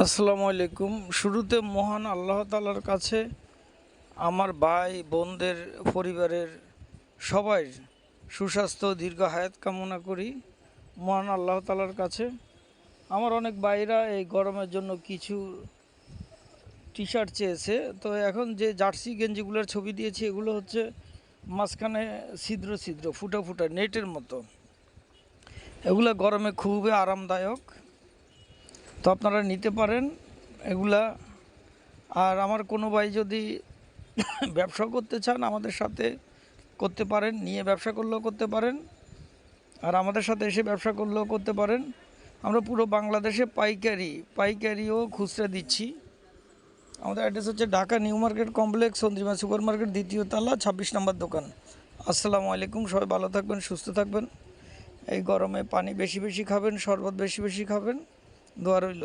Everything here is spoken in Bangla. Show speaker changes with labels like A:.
A: আসসালামু আলাইকুম। শুরুতে মহান আল্লাহ তাআলার কাছে আমার ভাই বোনদের পরিবারের সবাই সুস্বাস্থ্য দীর্ঘ হায়াত কামনা করি মহান আল্লাহ তাআলার কাছে। আমার অনেক ভাইরা এই গরমের জন্য কিছু টি শার্ট চেয়েছে, তো এখন যে জার্সি গেঞ্জিগুলোর ছবি দিয়েছি এগুলো হচ্ছে মাঝখানে ছিদ্র ছিদ্র ফুটা ফুটা নেটের মতো। এগুলো গরমে খুবই আরামদায়ক, তো আপনারা নিতে পারেন এগুলা। আর আমার কোনো ভাই যদি ব্যবসা করতে চান আমাদের সাথে করতে পারেন, নিয়ে ব্যবসা করলেও করতে পারেন, আর আমাদের সাথে এসে ব্যবসা করলেও করতে পারেন। আমরা পুরো বাংলাদেশে পাইকারিও খুচরা দিচ্ছি। আমাদের অ্যাড্রেস হচ্ছে Dhaka new market complex, Chandrima super market, দ্বিতীয় তলা, 26 নম্বর দোকান। আসসালামু আলাইকুম। সবাই ভালো থাকবেন, সুস্থ থাকবেন। এই গরমে পানি বেশি বেশি খাবেন, শরবত বেশি বেশি খাবেন। দোয়া রইল।